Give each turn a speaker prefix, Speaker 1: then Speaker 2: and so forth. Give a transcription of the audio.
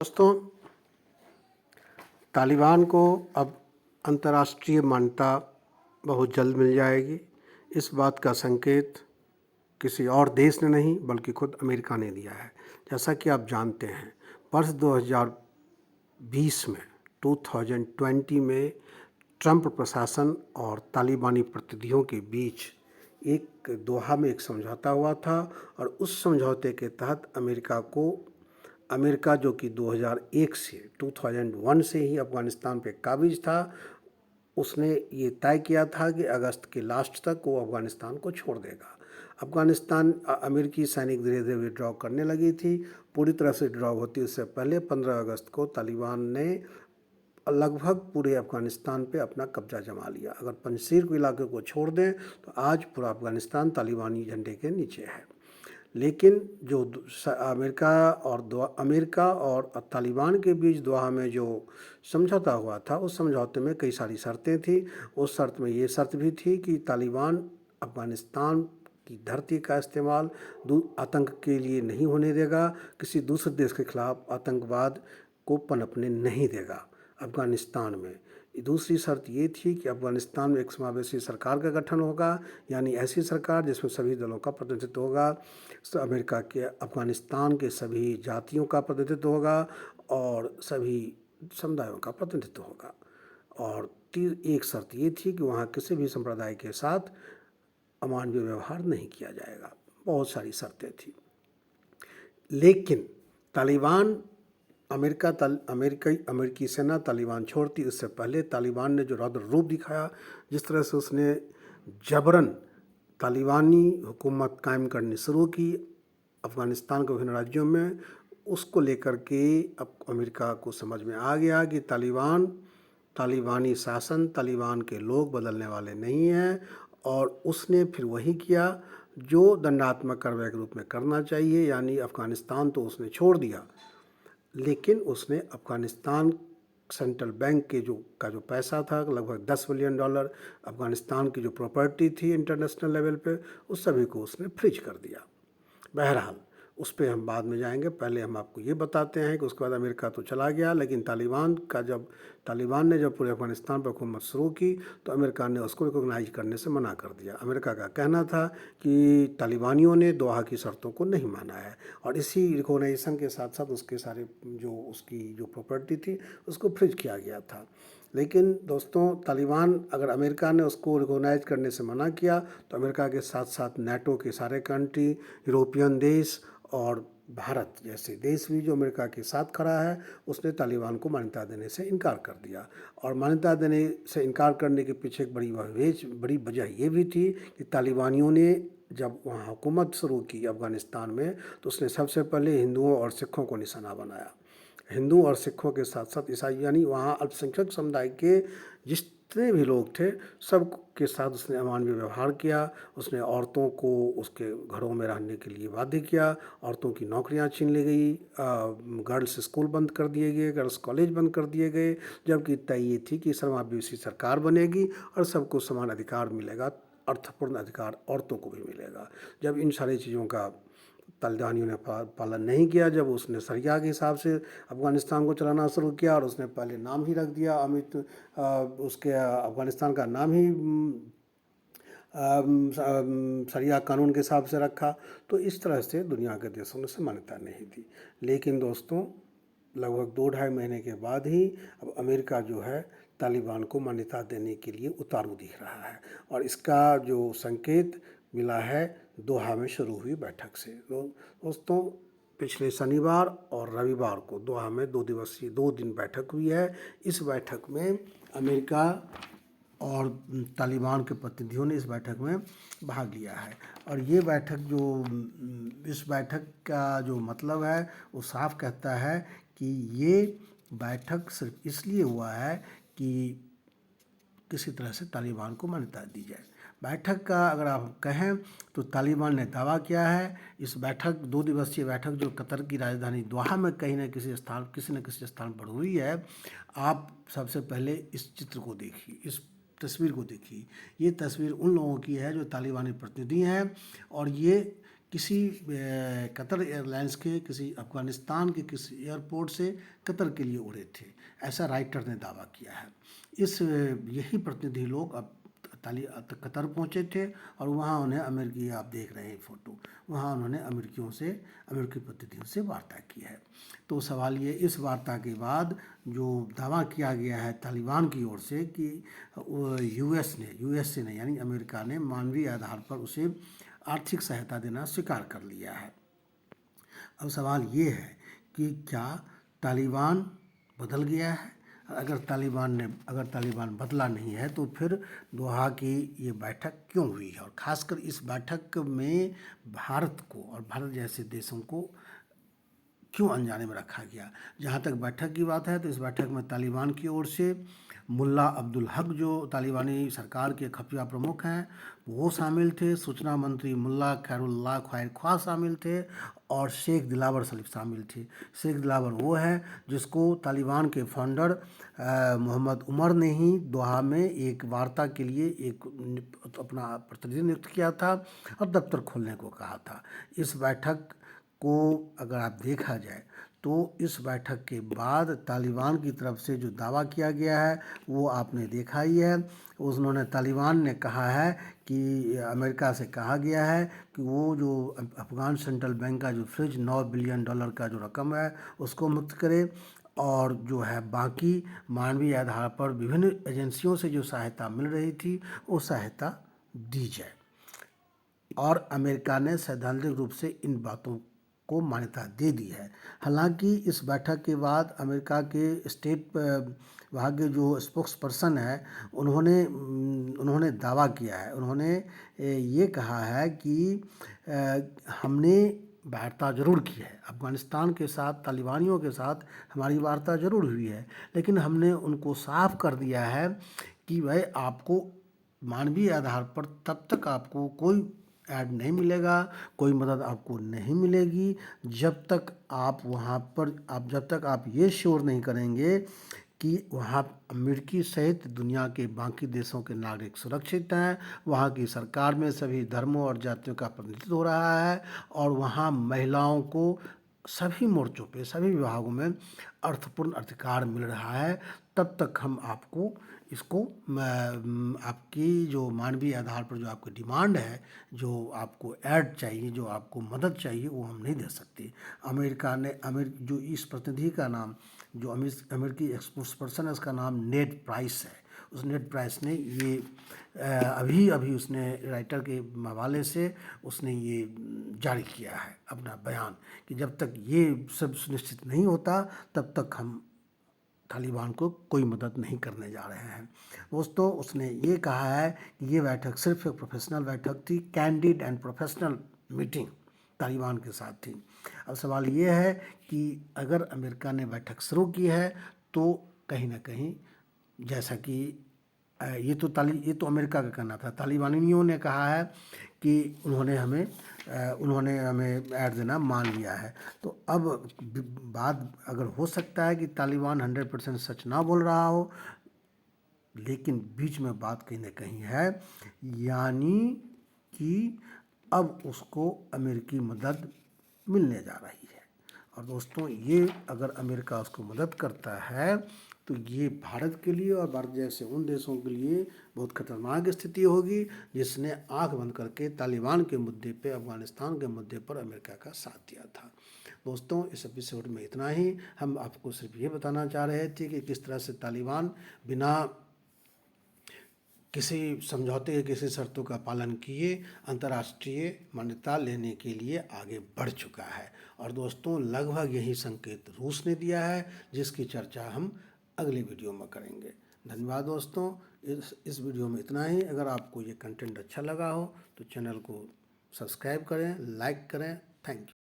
Speaker 1: दोस्तों, तालिबान को अब अंतर्राष्ट्रीय मान्यता बहुत जल्द मिल जाएगी। इस बात का संकेत किसी और देश ने नहीं बल्कि खुद अमेरिका ने दिया है। जैसा कि आप जानते हैं, वर्ष 2020 में 2020 में ट्रंप प्रशासन और तालिबानी प्रतिनिधियों के बीच एक दोहा में एक समझौता हुआ था और उस समझौते के तहत अमेरिका जो कि 2001 से 2001 से ही अफ़गानिस्तान पे काबिज था, उसने ये तय किया था कि अगस्त के लास्ट तक वो अफ़गानिस्तान को छोड़ देगा। अमेरिकी सैनिक धीरे धीरे विड्रॉ करने लगी थी। पूरी तरह से विड्रॉ होती उससे पहले 15 अगस्त को तालिबान ने लगभग पूरे अफ़गानिस्तान पे अपना कब्जा जमा लिया। अगर पंजशीर को इलाके को छोड़ दें तो आज पूरा अफ़गानिस्तान तालिबानी झंडे के नीचे है। लेकिन जो अमेरिका और तालिबान के बीच दोहा में जो समझौता हुआ था, उस समझौते में कई सारी शर्तें थी। उस शर्त में ये शर्त भी थी कि तालिबान अफ़गानिस्तान की धरती का इस्तेमाल आतंक के लिए नहीं होने देगा, किसी दूसरे देश के खिलाफ आतंकवाद को पनपने नहीं देगा अफ़गानिस्तान में। दूसरी शर्त ये थी कि अफ़गानिस्तान में एक समावेशी सरकार का गठन होगा, यानी ऐसी सरकार जिसमें सभी दलों का प्रतिनिधित्व होगा, अमेरिका के अफ़गानिस्तान के सभी जातियों का प्रतिनिधित्व होगा और सभी समुदायों का प्रतिनिधित्व होगा। और एक शर्त ये थी कि वहाँ किसी भी संप्रदाय के साथ अमानवीय व्यवहार नहीं किया जाएगा। बहुत सारी शर्तें थी, लेकिन अमेरिकी सेना तालिबान छोड़ती उससे पहले तालिबान ने जो रौद्र रूप दिखाया, जिस तरह से उसने जबरन तालिबानी हुकूमत कायम करनी शुरू की अफ़गानिस्तान के विभिन्न राज्यों में, उसको लेकर के अब अमेरिका को समझ में आ गया कि तालिबानी शासन, तालिबान के लोग बदलने वाले नहीं हैं। और उसने फिर वही किया जो दंडात्मक कार्रवाई के रूप में करना चाहिए, यानी अफ़गानिस्तान तो उसने छोड़ दिया, लेकिन उसने अफ़गानिस्तान सेंट्रल बैंक के जो पैसा था, लगभग $10 बिलियन अफ़गानिस्तान की जो प्रॉपर्टी थी इंटरनेशनल लेवल पे, उस सभी को उसने फ्रीज कर दिया। बहरहाल उस पर हम बाद में जाएंगे। पहले हम आपको ये बताते हैं कि उसके बाद अमेरिका तो चला गया, लेकिन तालिबान ने जब पूरे अफ़गानिस्तान पर हुकूमत शुरू की तो अमेरिका ने उसको रिकॉग्नाइज करने से मना कर दिया। अमेरिका का कहना था कि तालिबानियों ने दोहा की शर्तों को नहीं माना है और इसी रिकॉग्नाइजेशन के साथ साथ उसके सारे उसकी जो प्रॉपर्टी थी उसको फ्रीज किया गया था। लेकिन दोस्तों, अगर अमेरिका ने उसको रिकॉग्नाइज करने से मना किया तो अमेरिका के साथ साथ नाटो के सारे कंट्री, यूरोपियन देश और भारत जैसे देश भी जो अमेरिका के साथ खड़ा है, उसने तालिबान को मान्यता देने से इनकार कर दिया। और मान्यता देने से इनकार करने के पीछे एक बड़ी वजह ये भी थी कि तालिबानियों ने जब वहाँ हुकूमत शुरू की अफ़गानिस्तान में, तो उसने सबसे पहले हिंदुओं और सिखों को निशाना बनाया। हिंदू और सिखों के साथ साथ ईसाई, यानी वहाँ अल्पसंख्यक समुदाय के जितने भी लोग थे, सब के साथ उसने अमानवीय व्यवहार किया। उसने औरतों को उसके घरों में रहने के लिए बाध्य किया, औरतों की नौकरियां छीन ली गई, गर्ल्स स्कूल बंद कर दिए गए, गर्ल्स कॉलेज बंद कर दिए गए, जबकि तय ये थी कि समावेशी सरकार बनेगी और सबको समान अधिकार मिलेगा, अर्थपूर्ण अधिकार औरतों को भी मिलेगा। जब इन सारी चीज़ों का तालिबानियों ने पालन नहीं किया, जब उसने शरिया के हिसाब से अफ़गानिस्तान को चलाना शुरू किया और उसने पहले नाम ही रख दिया उसके अफ़गानिस्तान का नाम ही शरिया कानून के हिसाब से रखा, तो इस तरह से दुनिया के देशों ने से मान्यता नहीं दी। लेकिन दोस्तों, लगभग 2-2.5 महीने के बाद ही अब अमेरिका जो है तालिबान को मान्यता देने के लिए उतारू दिख रहा है और इसका जो संकेत मिला है दोहा में शुरू हुई बैठक से। दोस्तों, पिछले शनिवार और रविवार को दोहा में 2 दिन बैठक हुई है। इस बैठक में अमेरिका और तालिबान के प्रतिनिधियों ने इस बैठक में भाग लिया है। और इस बैठक का जो मतलब है वो साफ कहता है कि ये बैठक सिर्फ इसलिए हुआ है कि किसी तरह से तालिबान को मान्यता दी जाए। बैठक का अगर आप कहें तो तालिबान ने दावा किया है, इस 2 दिवसीय बैठक जो कतर की राजधानी दोहा में किसी न किसी स्थान पर हुई है। आप सबसे पहले इस चित्र को देखिए, इस तस्वीर को देखिए। ये तस्वीर उन लोगों की है जो तालिबानी प्रतिनिधि हैं और ये किसी कतर एयरलाइंस के किसी अफ़गानिस्तान के किसी एयरपोर्ट से कतर के लिए उड़े थे, ऐसा राइटर ने दावा किया है। यही प्रतिनिधि लोग अब कतर पहुंचे थे और वहाँ उन्हें अमेरिकी, आप देख रहे हैं फ़ोटो, वहाँ उन्होंने अमेरिकी प्रतिनिधियों से वार्ता की है। तो सवाल ये, इस वार्ता के बाद जो दावा किया गया है तालिबान की ओर से कि यूएस से नहीं यानी अमेरिका ने मानवीय आधार पर उसे आर्थिक सहायता देना स्वीकार कर लिया है। अब सवाल ये है कि क्या तालिबान बदल गया है? अगर तालिबान बदला नहीं है तो फिर दोहा की ये बैठक क्यों हुई है, और ख़ासकर इस बैठक में भारत को और भारत जैसे देशों को क्यों अनजाने में रखा गया? जहाँ तक बैठक की बात है तो इस बैठक में तालिबान की ओर से मुल्ला अब्दुल हक, जो तालिबानी सरकार के खुफिया प्रमुख हैं, वो शामिल थे। सूचना मंत्री मुल्ला खैरुल्लाह ख्वाह शामिल थे और शेख दिलावर सलीफ शामिल थे। शेख दिलावर वो है जिसको तालिबान के फाउंडर मोहम्मद उमर ने ही दोहा में एक वार्ता के लिए एक अपना प्रतिनिधि नियुक्त किया था और दफ्तर खोलने को कहा था। इस बैठक को अगर आप देखा जाए तो इस बैठक के बाद तालिबान की तरफ से जो दावा किया गया है वो आपने देखा ही है। उन्होंने तालिबान ने कहा है कि अमेरिका से कहा गया है कि वो जो अफ़गान सेंट्रल बैंक का जो फ्रिज $9 बिलियन का जो रकम है उसको मुक्त करे, और जो है बाकी मानवीय आधार पर विभिन्न एजेंसियों से जो सहायता मिल रही थी वो सहायता दी जाए। और अमेरिका ने सैद्धांतिक रूप से इन बातों को मान्यता दे दी है। हालांकि इस बैठक के बाद अमेरिका के स्टेट वहाँ के जो स्पोक्स पर्सन है उन्होंने दावा किया है, उन्होंने ये कहा है कि हमने वार्ता ज़रूर की है अफ़गानिस्तान के साथ, तालिबानियों के साथ हमारी वार्ता ज़रूर हुई है, लेकिन हमने उनको साफ कर दिया है कि भाई आपको मानवीय आधार पर तब तक आपको कोई ऐड नहीं मिलेगा, कोई मदद आपको नहीं मिलेगी जब तक आप ये श्योर नहीं करेंगे कि वहाँ अमेरिकी सहित दुनिया के बाकी देशों के नागरिक सुरक्षित हैं, वहाँ की सरकार में सभी धर्मों और जातियों का प्रतिनिधित्व हो रहा है और वहाँ महिलाओं को सभी मोर्चों पे, सभी विभागों में अर्थपूर्ण अधिकार मिल रहा है, तब तक हम आपको इसको आपकी जो मानवीय आधार पर जो आपकी डिमांड है, जो आपको ऐड चाहिए, जो आपको मदद चाहिए, वो हम नहीं दे सकते। अमेरिका ने जो इस प्रतिनिधि का नाम, जो अमेरिकी एक्सपोर्ट्स पर्सन है, उसका नाम नेड प्राइस है। उस नेड प्राइस ने ये अभी उसने राइटर के हवाले से उसने ये जारी किया है अपना बयान कि जब तक ये सब सुनिश्चित नहीं होता तब तक हम तालिबान को कोई मदद नहीं करने जा रहे हैं। दोस्तों, उसने ये कहा है कि ये बैठक सिर्फ एक प्रोफेशनल बैठक थी, candid and professional meeting Taliban के साथ थी। अब सवाल ये है कि अगर अमेरिका ने बैठक शुरू की है तो कहीं ना कहीं, जैसा कि ये तो अमेरिका का कहना था, तालिबानियों ने कहा है कि उन्होंने हमें ऐड देना मान लिया है। तो अब बात अगर हो सकता है कि तालिबान 100% सच ना बोल रहा हो, लेकिन बीच में बात कहीं ना कहीं है, यानी कि अब उसको अमेरिकी मदद मिलने जा रही है। और दोस्तों, ये अगर अमेरिका उसको मदद करता है तो ये भारत के लिए और भारत जैसे उन देशों के लिए बहुत खतरनाक स्थिति होगी जिसने आंख बंद करके तालिबान के मुद्दे पे, अफ़गानिस्तान के मुद्दे पर अमेरिका का साथ दिया था। दोस्तों, इस एपिसोड में इतना ही। हम आपको सिर्फ ये बताना चाह रहे थे कि किस तरह से तालिबान बिना किसी समझौते के, किसी शर्तों का पालन किए अंतर्राष्ट्रीय मान्यता लेने के लिए आगे बढ़ चुका है। और दोस्तों, लगभग यही संकेत रूस ने दिया है, जिसकी चर्चा हम अगले वीडियो में करेंगे। धन्यवाद दोस्तों, इस वीडियो में इतना ही। अगर आपको ये कंटेंट अच्छा लगा हो तो चैनल को सब्सक्राइब करें, लाइक करें। Thank you.